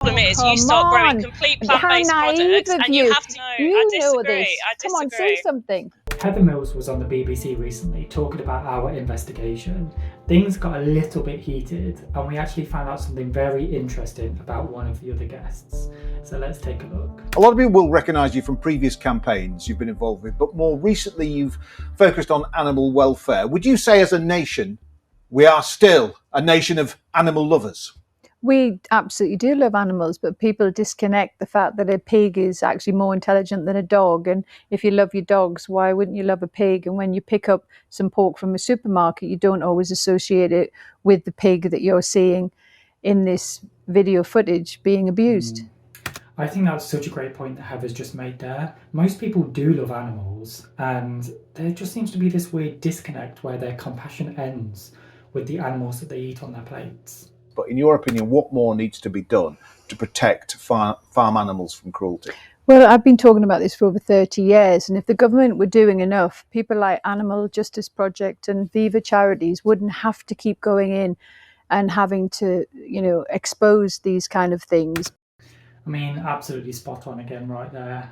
problem Oh, is you come start growing on. complete How plant-based naive products of and you you. have to know. I You know disagree. this. I Come on, disagree. say something. Heather Mills was on the BBC recently talking about our investigation. Things got a little bit heated and we actually found out something very interesting about one of the other guests. So let's take a look. A lot of people will recognise you from previous campaigns you've been involved with, but more recently you've focused on animal welfare. Would you say as a nation, we are still a nation of animal lovers? We absolutely do love animals, but people disconnect the fact that a pig is actually more intelligent than a dog. And if you love your dogs, why wouldn't you love a pig? And when you pick up some pork from a supermarket, you don't always associate it with the pig that you're seeing in this video footage being abused. I think that's such a great point that Heather's just made there. Most people do love animals, and there just seems to be this weird disconnect where their compassion ends with the animals that they eat on their plates. But in your opinion, what more needs to be done to protect farm animals from cruelty? Well, I've been talking about this for over 30 years, and if the government were doing enough, people like Animal Justice Project and Viva Charities wouldn't have to keep going in and having to, expose these kind of things. I mean, absolutely spot on again right there.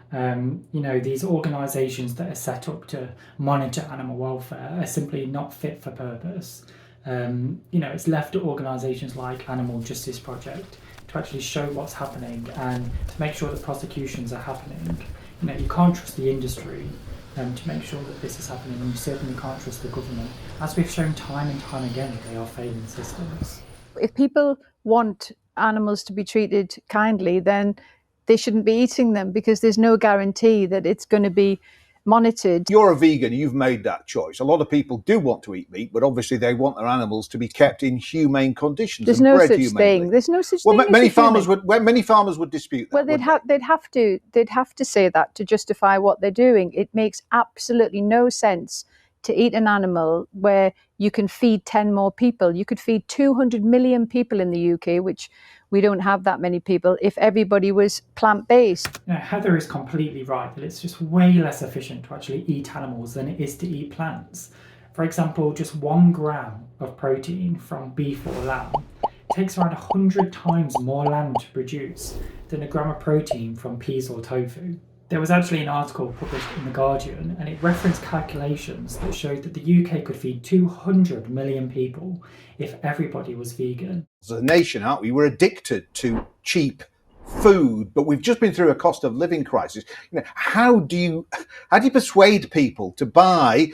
These organisations that are set up to monitor animal welfare are simply not fit for purpose. It's left to organisations like Animal Justice Project to actually show what's happening and to make sure that prosecutions are happening. You can't trust the industry to make sure that this is happening, and you certainly can't trust the government, as we've shown time and time again that they are failing systems. If people want animals to be treated kindly, then they shouldn't be eating them, because there's no guarantee that it's going to be monitored. You're a vegan, you've made that choice. A lot of people do want to eat meat, but obviously they want their animals to be kept in humane conditions. There's and no bred such humanely. thing. There's no such Well, thing. many farmers would dispute that. Well, they'd have to say that to justify what they're doing. It makes absolutely no sense to eat an animal where you can feed 10 more people. You could feed 200 million people in the UK, which we don't have that many people, if everybody was plant-based. Heather is completely right that it's just way less efficient to actually eat animals than it is to eat plants. For example, just 1 gram of protein from beef or lamb takes around 100 times more land to produce than a gram of protein from peas or tofu. There was actually an article published in The Guardian, and it referenced calculations that showed that the UK could feed 200 million people if everybody was vegan. As a nation, aren't we? We're addicted to cheap food, but we've just been through a cost of living crisis. How do you persuade people to buy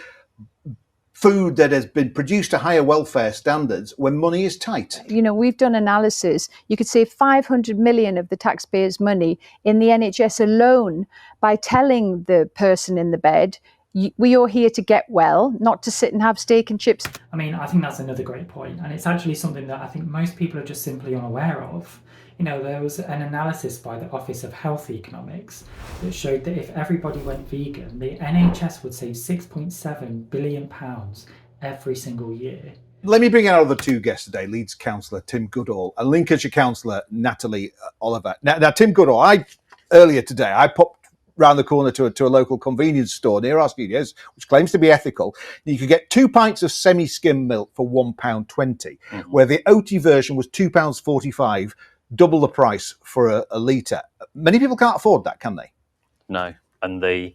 food that has been produced to higher welfare standards when money is tight? We've done analysis. You could save 500 million of the taxpayers' money in the NHS alone by telling the person in the bed, we are here to get well, not to sit and have steak and chips. I mean, I think that's another great point, and it's actually something that I think most people are just simply unaware of. There was an analysis by the Office of Health Economics that showed that if everybody went vegan, the NHS would save £6.7 billion every single year. Let me bring in our other two guests today, Leeds councillor Tim Goodall and Lincolnshire councillor Natalie Oliver. Now Tim Goodall, earlier today, I popped round the corner to a local convenience store near our studios, which claims to be ethical. You could get 2 pints of semi-skim milk for £1.20, where the OT version was £2.45, double the price for a litre. Many people can't afford that, can they? No, and the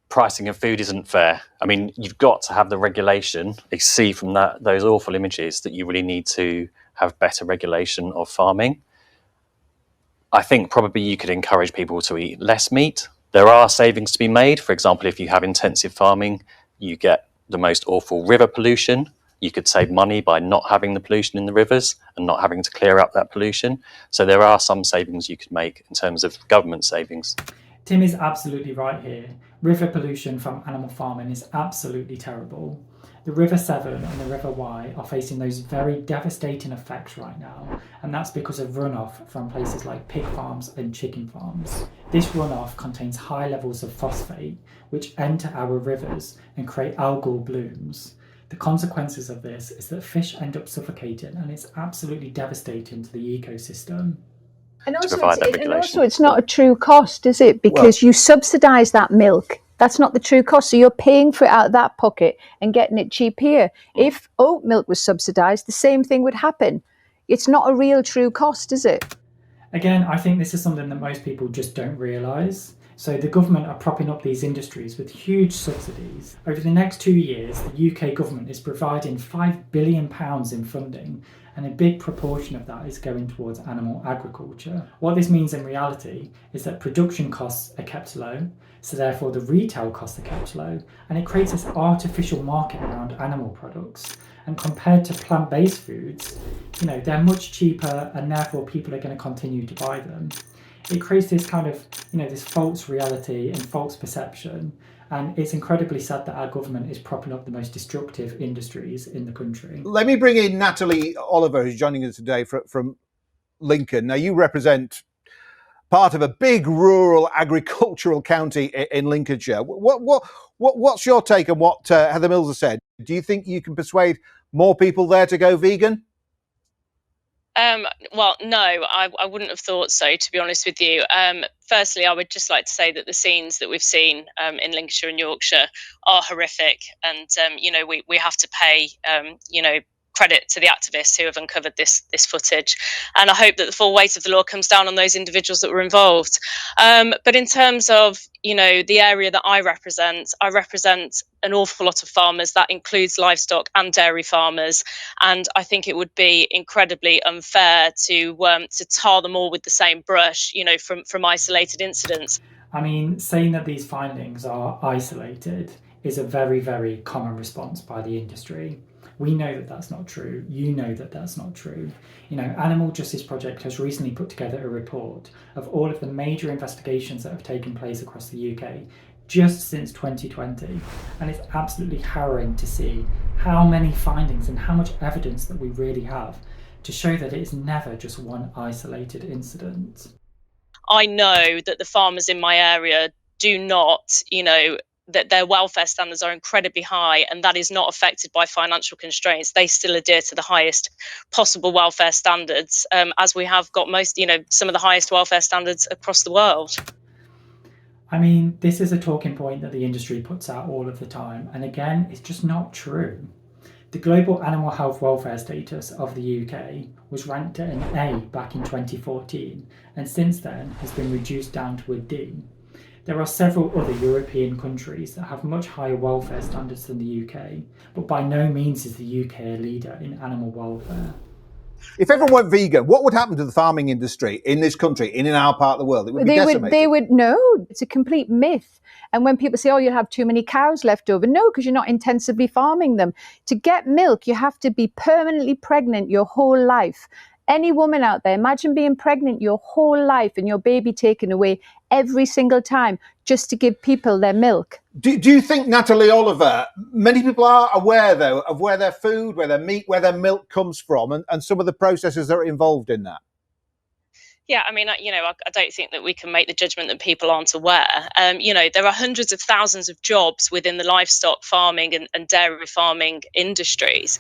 pricing of food isn't fair. I mean, you've got to have the regulation. You see from those awful images that you really need to have better regulation of farming. I think probably you could encourage people to eat less meat. There are savings to be made. For example, if you have intensive farming, you get the most awful river pollution. You could save money by not having the pollution in the rivers and not having to clear up that pollution. So there are some savings you could make in terms of government savings. Tim is absolutely right here. River pollution from animal farming is absolutely terrible. The River Severn and the River Wye are facing those very devastating effects right now, and that's because of runoff from places like pig farms and chicken farms. This runoff contains high levels of phosphate, which enter our rivers and create algal blooms. The consequences of this is that fish end up suffocating, and it's absolutely devastating to the ecosystem. And also, it's not a true cost, is it? Because Well, you subsidise that milk. That's not the true cost. So you're paying for it out of that pocket and getting it cheap here. If oat milk was subsidised, the same thing would happen. It's not a real true cost, is it? Again, I think this is something that most people just don't realise. So the government are propping up these industries with huge subsidies. Over the next 2 years, the UK government is providing £5 billion in funding, and a big proportion of that is going towards animal agriculture. What this means in reality is that production costs are kept low, so therefore the retail costs are kept low, and it creates this artificial market around animal products. And compared to plant-based foods, they're much cheaper, and therefore people are going to continue to buy them. It creates this kind of, this false reality and false perception. And it's incredibly sad that our government is propping up the most destructive industries in the country. Let me bring in Natalie Oliver, who's joining us today from Lincoln. Now, you represent part of a big rural agricultural county in Lincolnshire. What's your take on what Heather Mills has said? Do you think you can persuade more people there to go vegan? Well, no, I wouldn't have thought so, to be honest with you. Firstly, I would just like to say that the scenes that we've seen in Lincolnshire and Yorkshire are horrific, and we have to pay credit to the activists who have uncovered this footage, and I hope that the full weight of the law comes down on those individuals that were involved. But in terms of the area that I represent an awful lot of farmers. That includes livestock and dairy farmers, and I think it would be incredibly unfair to tar them all with the same brush, from isolated incidents. I mean, saying that these findings are isolated is a very, very common response by the industry. We know that that's not true. You know that that's not true. Animal Justice Project has recently put together a report of all of the major investigations that have taken place across the UK just since 2020. And it's absolutely harrowing to see how many findings and how much evidence that we really have to show that it is never just one isolated incident. I know that the farmers in my area do not, that their welfare standards are incredibly high, and that is not affected by financial constraints. They still adhere to the highest possible welfare standards, as we have got some of the highest welfare standards across the world. I mean, this is a talking point that the industry puts out all of the time, and again, it's just not true. The global animal health welfare status of the UK was ranked at an A back in 2014, and since then has been reduced down to a D. There are several other European countries that have much higher welfare standards than the UK, but by no means is the UK a leader in animal welfare. If everyone went vegan, what would happen to the farming industry in this country, in our part of the world? It would be decimated. They would no, it's a complete myth. And when people say, oh, you'll have too many cows left over, no, because you're not intensively farming them. To get milk, you have to be permanently pregnant your whole life. Any woman out there, imagine being pregnant your whole life and your baby taken away every single time just to give people their milk. Do you think, Natalie Oliver, many people are aware, though, of where their food, where their meat, where their milk comes from, and some of the processes that are involved in that? Yeah, I mean, I don't think that we can make the judgment that people aren't aware. There are hundreds of thousands of jobs within the livestock farming and dairy farming industries.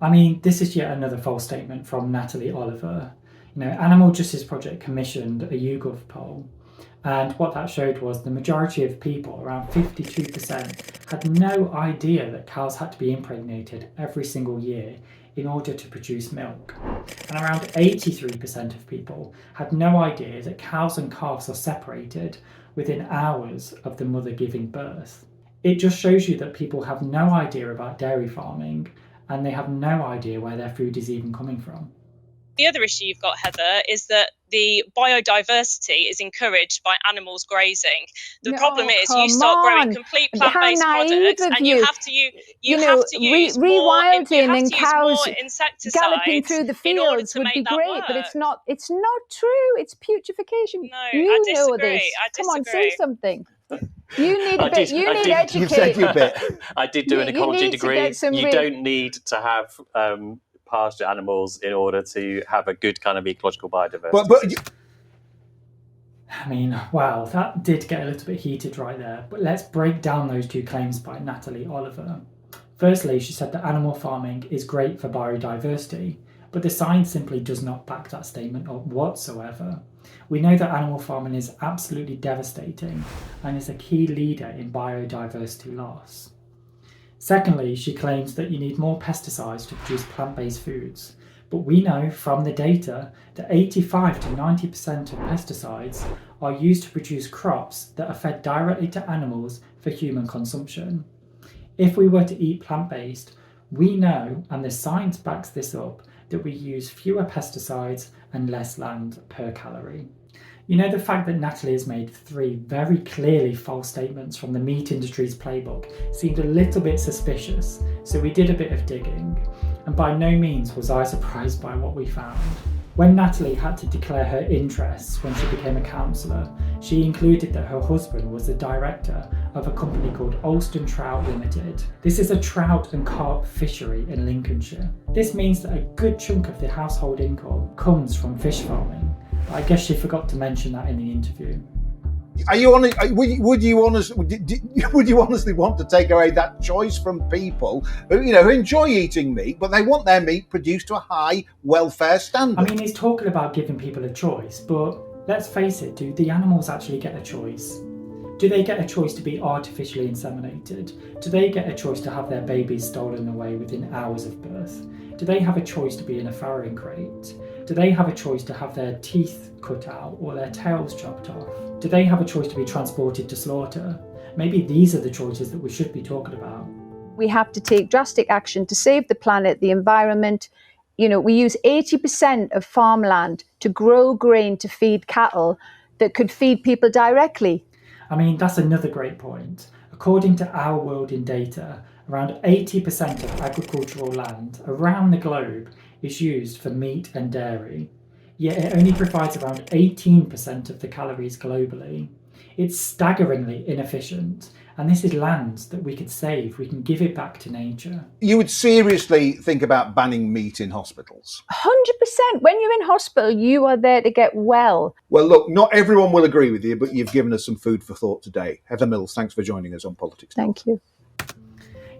I mean, this is yet another false statement from Natalie Oliver. Animal Justice Project commissioned a YouGov poll, and what that showed was the majority of people, around 52%, had no idea that cows had to be impregnated every single year in order to produce milk. And around 83% of people had no idea that cows and calves are separated within hours of the mother giving birth. It just shows you that people have no idea about dairy farming, and they have no idea where their food is even coming from. The other issue you've got, Heather, is that the biodiversity is encouraged by animals grazing. The problem is you start growing complete plant-based products, and you have to use rewilding and cows insecticides galloping through the fields would be great, but it's not true. It's putrefaction. No, you I disagree. know this. I disagree. Come on, say something. You need a bit. You need education. You said you bit. I did do an ecology degree. You don't need to have pasture animals in order to have a good kind of ecological biodiversity. I mean, wow, that did get a little bit heated right there. But let's break down those two claims by Natalie Oliver. Firstly, she said that animal farming is great for biodiversity, but the science simply does not back that statement up whatsoever. We know that animal farming is absolutely devastating and is a key leader in biodiversity loss. Secondly, she claims that you need more pesticides to produce plant-based foods, But we know from the data that 85 to 90% of pesticides are used to produce crops that are fed directly to animals for human consumption. If we were to eat plant-based, we know, and the science backs this up, that we use fewer pesticides and less land per calorie. You know, the fact that Natalie has made 3 very clearly false statements from the meat industry's playbook seemed a little bit suspicious, so we did a bit of digging, and by no means was I surprised by what we found. When Natalie had to declare her interests when she became a councillor, she included that her husband was the director of a company called Alston Trout Limited. This is a trout and carp fishery in Lincolnshire. This means that a good chunk of the household income comes from fish farming. I guess she forgot to mention that in the interview. Are you honest? Would you honestly want to take away that choice from people who enjoy eating meat, but they want their meat produced to a high welfare standard? I mean, he's talking about giving people a choice, but let's face it, do the animals actually get a choice? Do they get a choice to be artificially inseminated? Do they get a choice to have their babies stolen away within hours of birth? Do they have a choice to be in a farrowing crate? Do they have a choice to have their teeth cut out or their tails chopped off? Do they have a choice to be transported to slaughter? Maybe these are the choices that we should be talking about. We have to take drastic action to save the planet, the environment. We use 80% of farmland to grow grain to feed cattle that could feed people directly. I mean, that's another great point. According to Our World in Data, around 80% of agricultural land around the globe is used for meat and dairy, yet it only provides around 18% of the calories globally. It's staggeringly inefficient, and this is land that we could save. We can give it back to nature. You would seriously think about banning meat in hospitals? 100%. When you're in hospital, you are there to get well. Well, look, not everyone will agree with you, but you've given us some food for thought today. Heather Mills, thanks for joining us on Politics. Thank you.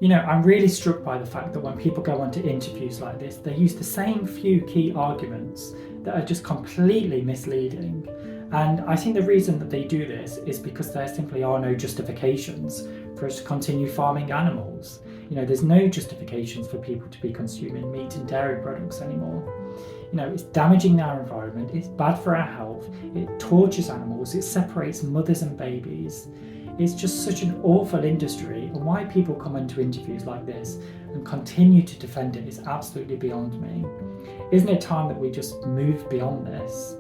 I'm really struck by the fact that when people go onto interviews like this, they use the same few key arguments that are just completely misleading. And I think the reason that they do this is because there simply are no justifications for us to continue farming animals. There's no justifications for people to be consuming meat and dairy products anymore. It's damaging our environment, it's bad for our health, it tortures animals, it separates mothers and babies. It's just such an awful industry, and why people come into interviews like this and continue to defend it is absolutely beyond me. Isn't it time that we just move beyond this?